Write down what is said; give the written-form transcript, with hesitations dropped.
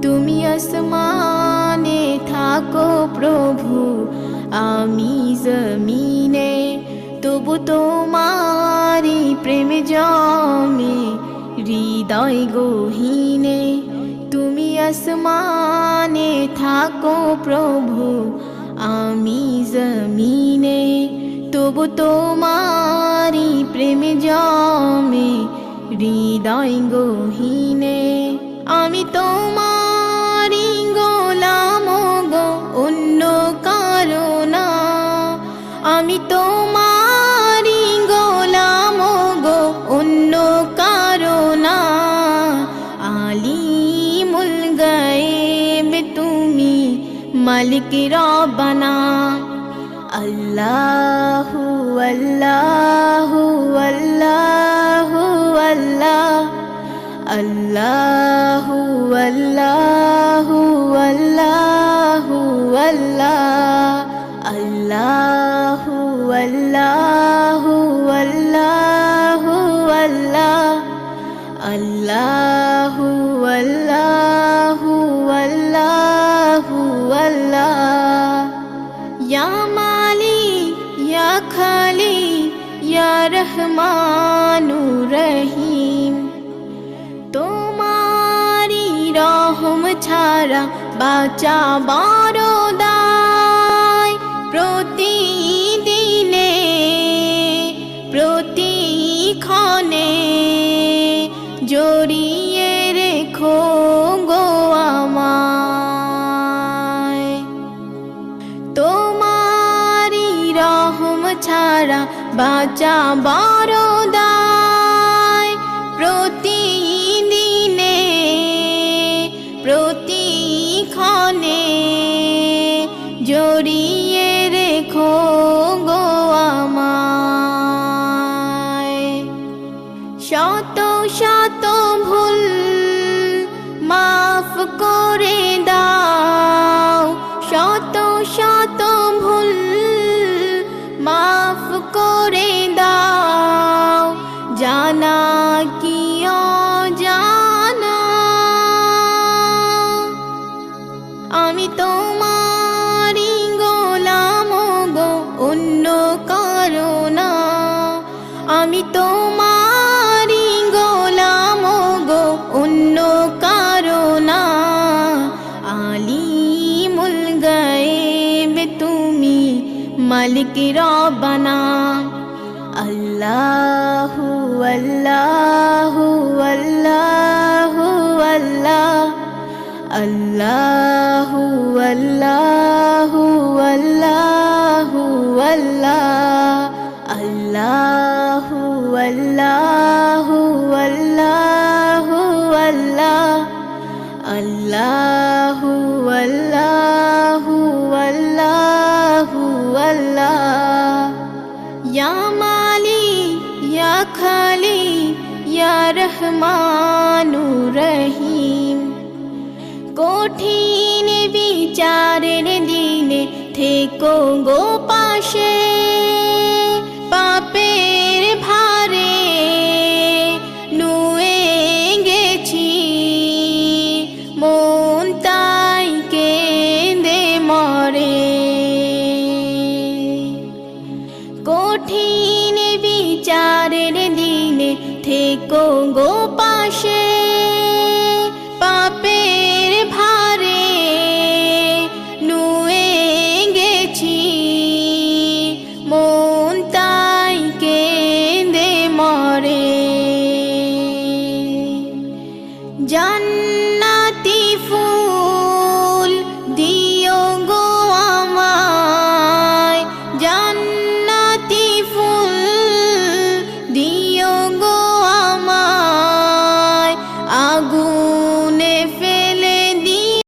তুমি আসমানে থাকো প্রভু, আমি জমিনে, তবু তোমারি প্রেম জমে হৃদয় গহীনে। তুমি আসমানে থাকো প্রভু, আমি জমিনে, তবু তোমারি প্রেম জমে হৃদয় গহীনে। আমি তোমারি গোলাম গো, অন্য কারো না। আমি তোমারি গোলাম গো, অন্য কারো না। আলিমুল গায়েব তুমি, মালিক রব্বানা। আল্লাহু আল্লাহু আল্লাহু আল্লাহ, আল্লাহু আল্লাহু আল্লাহু আল্লাহ, আল্লাহু আল্লাহু আল্লাহু আল্লাহ, আল্লাহু আল্লাহু আল্লাহু আল্লাহ। ইয়া মালিক ইয়া খালিক ইয়া রহমানুর রহিম, তোমারি রহম ছাড়া বাঁচা বড় দায়। প্রতিদিনে প্রতিক্ষণে জড়িয়ে রেখো গো আমায়। তোমারি রহম ছাড়া বাঁচা বড় দায়। প্রতিদিনে প্রতিক্ষণে জড়িয়ে রেখো গো আমায়। শত শত ভুল মাফ করে দাও, শত শত ভুল মাফ করে দাও। জানা কি অজানা, আমি তোমারি গোলাম গো, অন্য কারো না। আমি তোমারি গোলাম গো, অন্য কারো না। আলিমুল গায়েব তুমি, মালিক রব্বানা। আল্লাহু আল্লাহু আল্লাহু আল্লাহ, আল্লাহু আল্লাহু আল্লাহু আল্লাহ, আল্লাহু আল্লাহু আল্লাহু আল্লাহ, আল্লাহু আল্লাহু আল্লাহু আল্লাহ। ইয়া মালিক ইয়া খালিক ইয়া রহমানুর রহিম, কঠিন বিচারের দিনে থেকো গো পাশে।